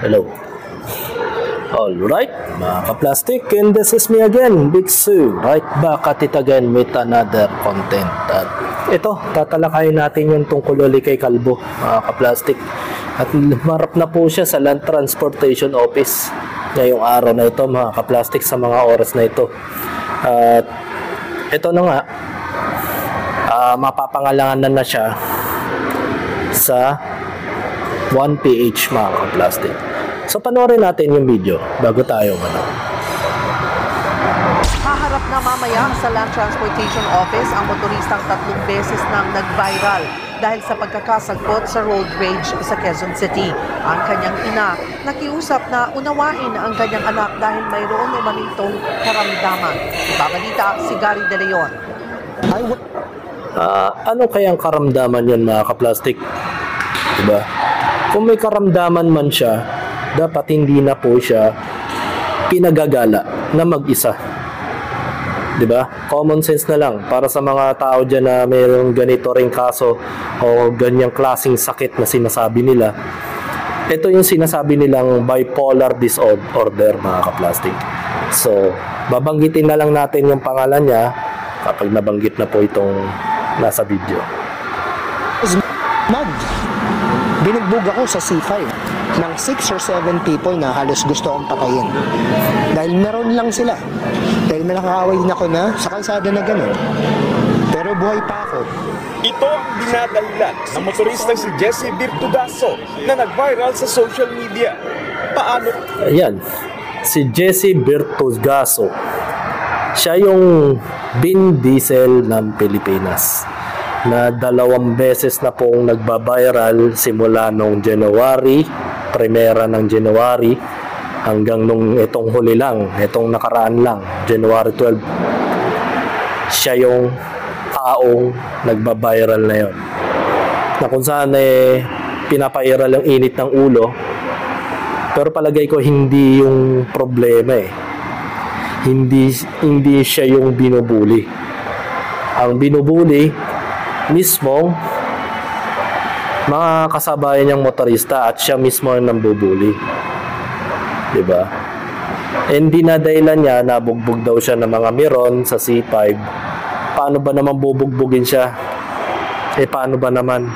Hello. Alright, mga ka-plastic, and this is me again, Big Sue, right back at it again with another content. At ito, tatalakayin natin yung tungkol ulit kay Kalbo, mga ka-plastic. At marap na po siya sa Land Transportation Office ngayong araw na ito, mga ka-plastic, sa mga oras na ito. At ito na nga, mapapangalanganan na siya sa 1PH, mga ka-plastic. So panoorin natin yung video bago tayo Haharap na mamaya sa Land Transportation Office ang motoristang 3 beses nang nag-viral dahil sa pagkakasagpot sa road rage sa Quezon City. Ang kanyang ina nakiusap na unawain ang kanyang anak dahil mayroon umanitong karamdaman. Ibabalita si Gary De Leon. Ano kayang karamdaman yun, mga ka-plastic? Diba? Kung may karamdaman man siya, dapat hindi na po siya pinagagala na mag-isa. 'Di ba? Common sense na lang para sa mga tao diyan na mayroong ganito ring kaso o ganyang klaseng sakit na sinasabi nila. Ito yung sinasabi nilang bipolar disorder, mga ka-plastic. So, babanggitin na lang natin yung pangalan niya kapag nabanggit na po itong nasa video. Binugbog ako sa C5 ng 6 or 7 people na halos gusto akong patayin. Dahil meron lang sila. Dahil may nakakaaway din ako na sa kalsada na gano'n. Pero buhay pa ako. Ito ang dinadahilan ng motoristang si Jesse Birtugaso na nag-viral sa social media. Paano? Ayan, si Jesse Birtugaso. Siya yung Vin Diesel ng Pilipinas, na 2 beses na pong nagbabiral simula nung January, primera ng January, hanggang nung itong huli lang, itong nakaraan lang, January 12. Siya yung taong nagbabiral na yon, na kung saan pinapairal ang init ng ulo. Pero palagay ko hindi yung problema hindi siya yung binubuli. Ang binubuli mismo mga kasabayan niyang motorista at siya mismo ang nambubuli. Diba? And dinadahilan niya na bugbog daw siya ng mga meron sa C5. Paano ba naman bubugbugin siya? Paano ba naman?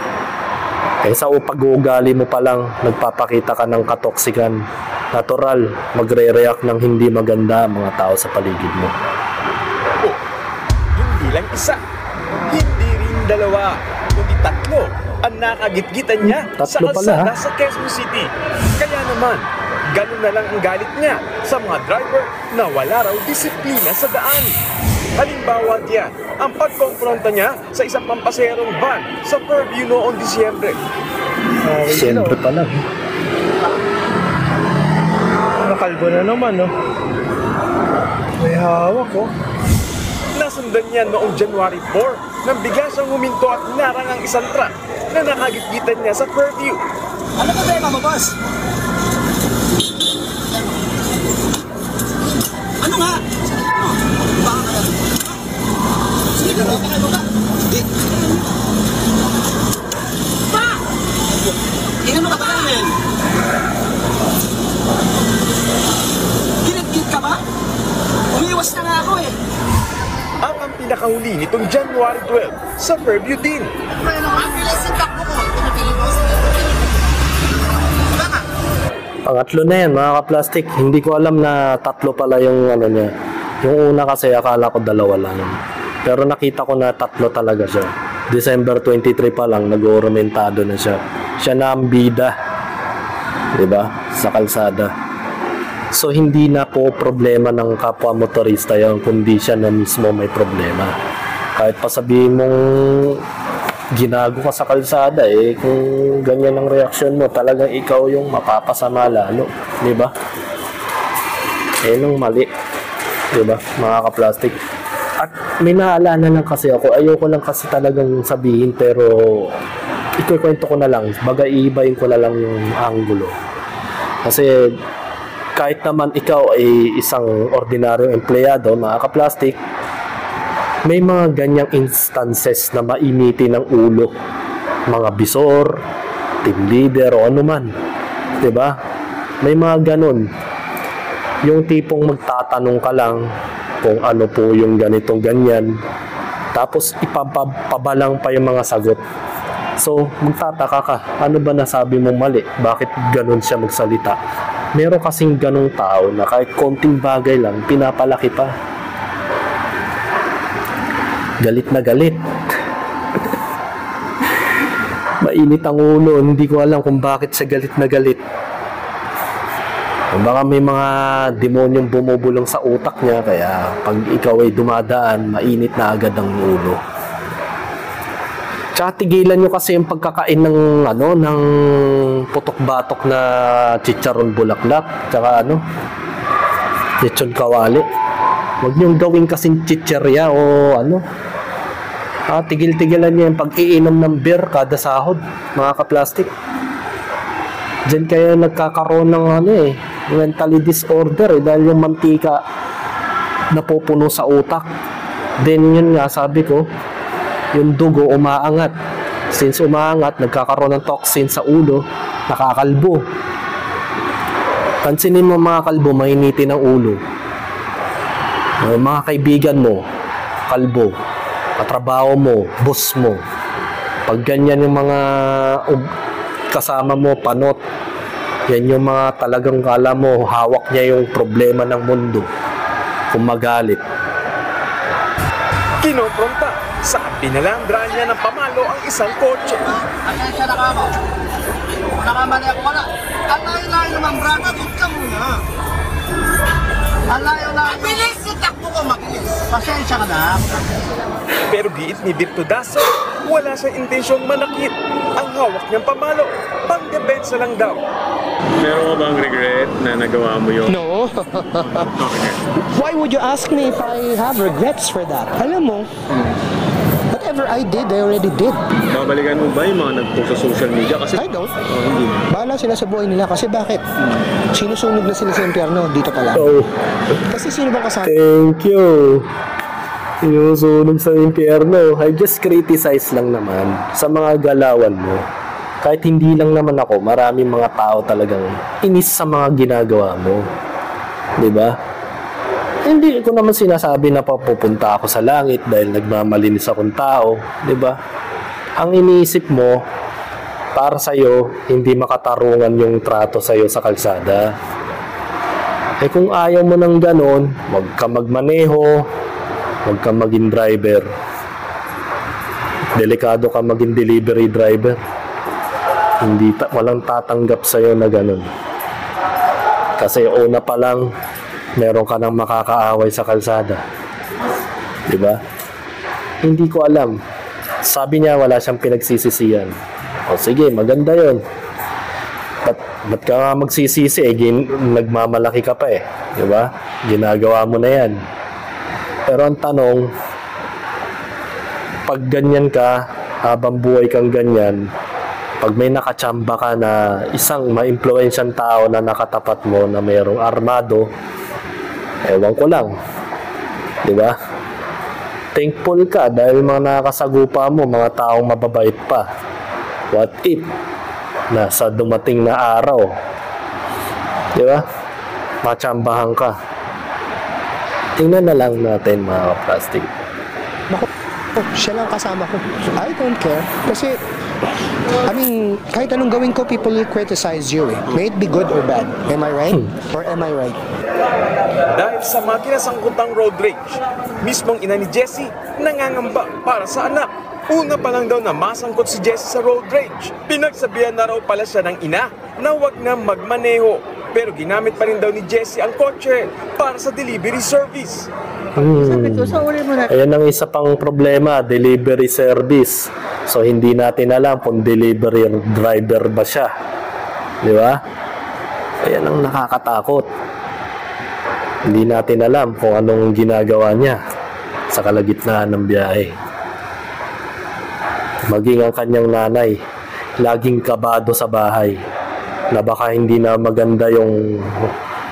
Sa pag-uugali mo pa lang, nagpapakita ka ng katoksikan. Natural, magre-react ng hindi maganda ang mga tao sa paligid mo. Hindi lang isa, hindi rin 2, kundi 3 ang nakagitgitan niya sa kalsada sa Quezon City. Kaya naman, ganun na lang ang galit niya sa mga driver na wala raw disiplina sa daan. Halimbawa diyan, ang pagkompronta niya sa isang pampaserong van sa Fairview noong Disyembre. Disyembre pa lang. Nakalbo na naman, no? May hawak, oh. Nasundan niya noong January 4 nang bigla siyang huminto at narang ang isang truck na nakagitgitan niya sa Fairview. Ano problema mo, boss? Ano nga? Baka ka lang. Sige, baka ka ba? Hindi. Pa! Inano ka ba namin? Ginagkit ka ba? Umiwas na nga ako eh. Ang pinakahuli nitong January 12 sa Fairview din. Pangatlo na yan, mga ka-plastic. Hindi ko alam na 3 pala yung ano niya. Yung una kasi akala ko 2 lang. Pero nakita ko na 3 talaga siya. December 23 pa lang, nag-ornamentado na siya. Siya na ang bida, diba? Sa kalsada. So hindi na po problema ng kapwa motorista yun, kundi siya na mismo may problema. Kahit pa sabihin mong ginago ka sa kalsada, kung ganyan ang reaksyon mo, talagang ikaw yung mapapasama lalo, di ba? Nung mali, di ba, mga ka-plastic. At may naalala lang kasi ako, ayoko lang kasi talagang sabihin, pero ikukwento ko na lang, baga iibayin ko na lang yung anggulo. Kasi kahit naman ikaw ay isang ordinaryong empleyado, mga ka-plastic, may mga ganyang instances na mainitin ng ulo. Mga bisor, team leader o ano man. Diba? May mga ganun. Yung tipong magtatanong ka lang kung ano po yung ganitong ganyan. Tapos ipapabalang pa yung mga sagot. So, magtataka ka. Ano ba nasabi mo mali? Bakit ganun siya magsalita? Meron kasing ganung tao na kahit konting bagay lang, pinapalaki pa. Galit na galit. Mainit ang ulo. Hindi ko alam kung bakit siya galit na galit. Baka may mga demonyong bumubulong sa utak niya, kaya pag ikaw ay dumadaan, mainit na agad ang ulo. Tsaka tigilan nyo kasi yung pagkakain ng ng putok-batok na chicharon bulaklak, tsaka lechon kawali. Huwag nyo gawin kasing chicherya o tigil-tigilan nyo yung pag-iinom ng beer kada sahod, mga kaplastik. Diyan kayo nagkakaroon ng mentally disorder dahil yung mantika napupuno sa utak. Then yun nga, sabi ko, yung dugo umaangat. Since umaangat, nagkakaroon ng toxin sa ulo, nakakalbo. Pansinin mo mga kalbo, mainitin ang ulo. Mga kaibigan mo, kalbo. Katrabaho mo, boss mo. Pag ganyan yung mga kasama mo, panot, yan yung mga talagang kala mo, hawak niya yung problema ng mundo. Kung magalit. Kinompronta sa pinalandraan niya ng pamalo ang isang kotse. Atensya na ka mo. Nakamali ako wala. Ang layo-layo naman, brada, doon ka muna. Ang layo-layo. Bilis yung takbo ko, makilis. Pasensya ka na. Pero giit ni Virtudaso, wala siyang intensyong manakit. Ang hawak niyang pamalo, pang-depensa lang daw. Meron ka bang regret na nagawa mo yun? No. Why would you ask me if I have regrets for that? Alam mo, whatever I did, I already did. Babalikan mo ba yung mga nag-post sa social media? Kasi, I don't. hindi. Bahala sila sa buhay nila. Kasi bakit? Sinusunog na sila sa impyerno dito pa lang. Oh, Kasi sino bang kasama? thank you. Sinusunog sa impyerno. I just criticize lang naman sa mga galawan mo. Kahit hindi lang naman ako, maraming mga tao talagang inis sa mga ginagawa mo. 'Di ba? Hindi ko naman sinasabi na papupunta ako sa langit dahil nagmamalinis akong tao, 'di ba? Ang iniisip mo para sa iyo, hindi makatarungan yung trato sa iyo sa kalsada. Eh kung ayaw mo ng ganon, wag ka magmaneho, wag ka maging driver. Delikado ka maging delivery driver. Walang tatanggap sa iyo na ganun. Kasi una pa lang meron ka nang makakaaway sa kalsada. 'Di ba? Hindi ko alam. Sabi niya wala siyang pinagsisisihan. O sige, maganda 'yon. Ba't ka nga magsisisi nagmamalaki ka pa 'di ba? Ginagawa mo na 'yan. Pero ang tanong, pag ganyan ka, habang buhay kang ganyan, pag may nakachamba ka na isang ma-influensyang tao na nakatapat mo na mayroong armado, ewan ko lang. 'Di ba? Thankful ka dahil mga nakakasagupa mo, mga taong mababait pa. What if na sa dumating na araw, 'di ba? Machambahan ka. Tingnan na lang natin mga plastic. Naku, siya lang kasama ko. I don't care. Kasi, kahit anong gawin ko, people will criticize you May it be good or bad. Am I right? Or am I right? Dahil sa mga kinasangkutang road rage, mismong ina ni Jessie nangangamba para sa anak. Una pa lang daw na masangkot si Jessie sa road rage. Pinagsabihan na raw pala siya ng ina na huwag na magmaneho. Pero ginamit pa rin daw ni Jessie ang kotse para sa delivery service. Ayan ang isa pang problema, delivery service. So hindi natin alam kung delivery driver ba siya. Di ba? Ayan ang nakakatakot. Hindi natin alam kung anong ginagawa niya sa kalagitnaan ng biyahe. Maging ang kanyang nanay, laging kabado sa bahay na baka hindi na maganda yung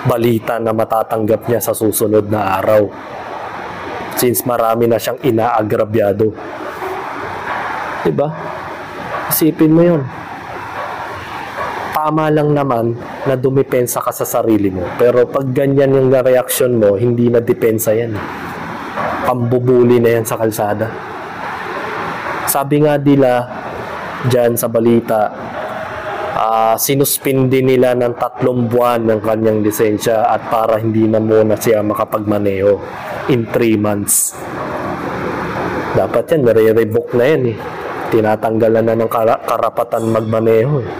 balita na matatanggap niya sa susunod na araw. Since marami na siyang inaagrabyado. Diba? Isipin mo yun. tama lang naman na dumepensa ka sa sarili mo. Pero pag ganyan yung reaction mo, hindi na depensa yan. Pambubuli na yan sa kalsada. Sabi nga nila dyan sa balita, sinuspindi nila ng 3 buwan ng kanyang lisensya at para hindi na muna siya makapagmaneho in 3 months. Dapat yan, nare-revoke na yan eh. Tinatanggalan na ng karapatan magmaneho eh.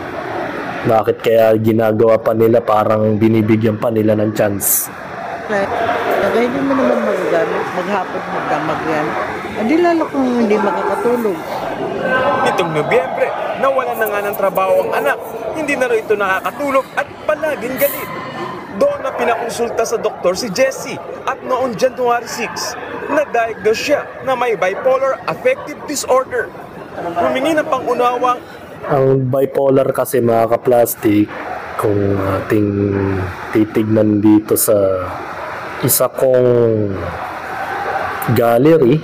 Bakit kaya ginagawa pa nila parang binibigyan pa nila ng chance? Kaya hindi mo naman magagamit, maghapon magdamag yan. Hindi lalo kung hindi makakatulog. Nitong Nobyembre, nawalan na nga ng trabaho ang anak. Hindi na rin ito nakakatulog at palaging galit. Doon na pinakonsulta sa doktor si Jessie at noong January 6, na-diagnose siya na may bipolar affective disorder. Humingi ng pangunawang ang bipolar kasi mga kaplastik, kung ating titignan dito sa isa kong gallery,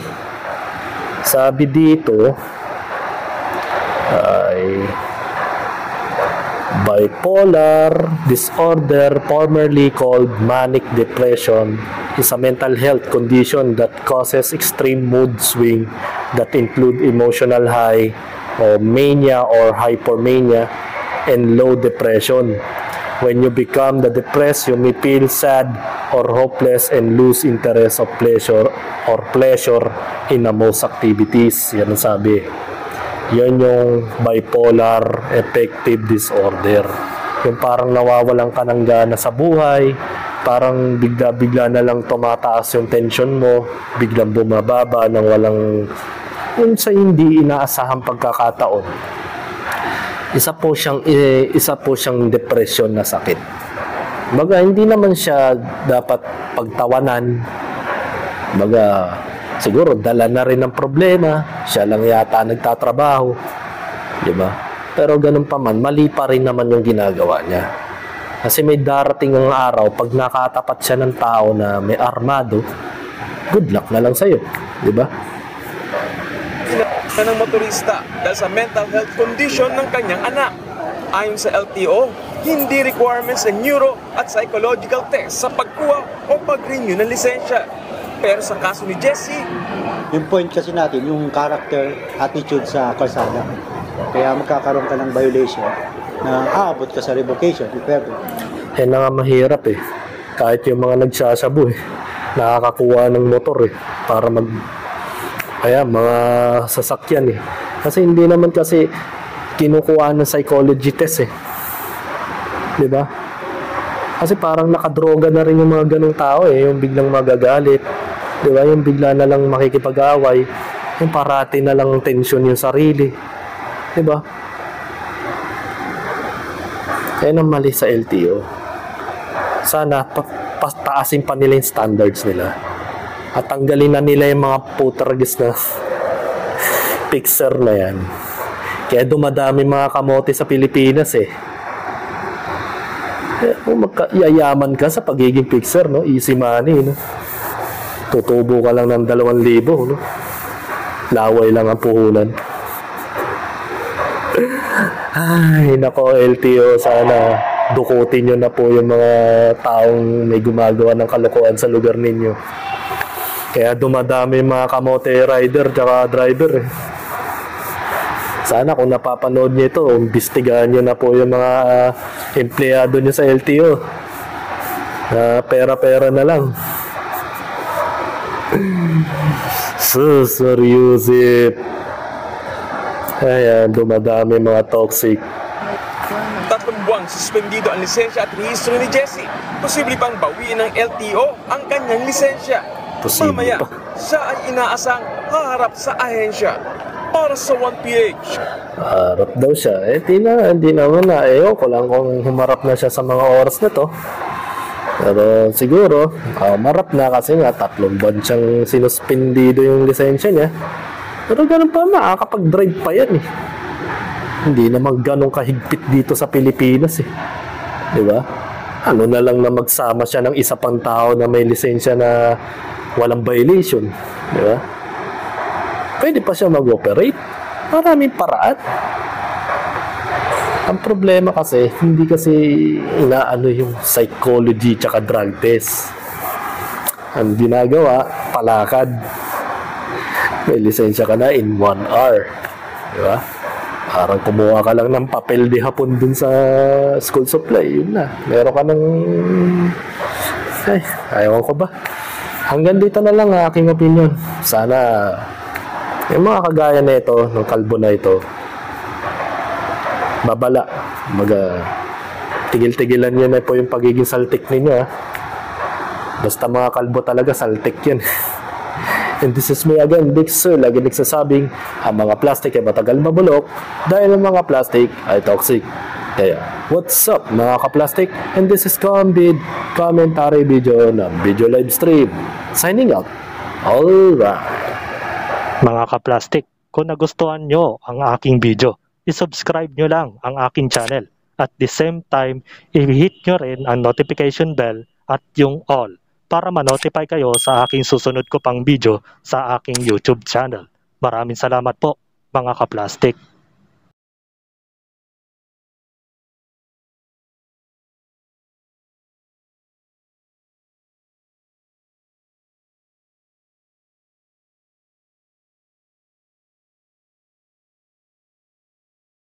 sabi dito ay bipolar disorder, formerly called manic depression, is a mental health condition that causes extreme mood swing that include emotional high or mania or hypermania and low depression. When you become depressed, you may feel sad or hopeless and lose interest of pleasure in the most activities. Yan ang sabi. Yan yung bipolar affective disorder. Yung parang nawawalan ka ng gana sa buhay, parang bigla-bigla na lang tumataas yung tension mo, biglang bumababa ng walang yung sa hindi inaasahang pagkakataon. Isa po siyang depression na sakit. Baga hindi naman siya dapat pagtawanan. Baga siguro dala na rin ng problema, siya lang yata nagtatrabaho. 'Di ba? Pero ganun pa man, mali pa rin naman yung ginagawa niya. Kasi may darating ang araw pag nakatapat siya ng tao na may armado, good luck na lang sa'yo. 'Di ba? ng motorista dahil sa mental health condition ng kanyang anak. Ayon sa LTO, hindi requirements ng neuro at psychological test sa pagkuha o pag-renew ng lisensya. Pero sa kaso ni Jessie, yung point kasi natin, yung character, attitude sa kalsada. Kaya magkakaroon ka ng violation na aabot ka sa revocation, if ever. Eh na nga mahirap eh. Kahit yung mga nagsasabu eh, nakakakuha ng motor eh, para kaya mga sasakyan eh. Kasi hindi naman kasi kinukuha ng psychology test eh. 'Di ba? Kasi parang nakadroga na rin yung mga ganung tao eh, yung biglang magagalit. 'Di ba? Yung bigla na lang makikipag-away, yung parati na lang tension yung sarili. 'Di ba? Kaya nang mali sa LTO. Sana pataasin pa nila yung standards nila. At tanggalin na nila yung mga putergis na fixer na yan. Kaya dumadami mga kamote sa Pilipinas eh. Kung magkayayaman ka sa pagiging fixer, no? Easy money, no? Tutubo ka lang ng 2,000, no? Laway lang ang puhunan. Ay, nako LTO, sana dukutin nyo na po yung mga taong may gumagawa ng kalokohan sa lugar ninyo. Kaya dumadami mga kamote rider tsaka driver eh. Sana kung napapanood nyo ito, imbestigahan nyo na po yung mga empleyado nyo sa LTO. Pera-pera na lang. Yusip. Ayan, dumadami mga toxic. 3 buwang suspendido ang lisensya at rehistro ni Jessie. Posible pang bawiin ng LTO ang kanyang lisensya. Mamaya, siya ay inaasang haharap sa ahensya para sa 1PH. Harap daw siya. Hindi naman na. Ko lang kung humarap na siya sa mga oras na to. Pero siguro, marap na kasi nga 3 buwan siyang sinuspendido yung lisensya niya. Pero ganun pa, makakapag-drive pa yan eh. Hindi naman ganun kahigpit dito sa Pilipinas eh. Diba? Ano na lang na magsama siya ng isa pang tao na may lisensya na walang violation. Diba? Pwede pa siya mag-operate. Maraming paraan. Ang problema kasi, hindi kasi inaano yung psychology tsaka drug test. Ang ginagawa, palakad. May lisensya ka na in 1 hour. Di ba? Parang kumuha ka lang ng papel di hapon dun sa school supply. Yun na. Meron ka ng... Ay, ayaw ko ba? Hanggang dito na lang aking opinion. Sana yung mga kagaya na ito, ng kalbo na ito, babala. Tigil-tigilan nyo na po yung pagiging saltik ninyo. Basta mga kalbo talaga, saltik yan. And this is me again, Big Sir. Lagi nagsasabing, ang mga plastic ay matagal mabulok dahil ang mga plastic ay toxic. Kaya, what's up mga ka-plastic? And this is Combid commentary video ng video live stream. Signing out. Alright. Mga ka-plastic, kung nagustuhan nyo ang aking video, i-subscribe nyo lang ang aking channel. At the same time, i-hit nyo rin ang notification bell at yung all para ma-notify kayo sa aking susunod ko pang video sa aking YouTube channel. Maraming salamat po, mga ka-plastic.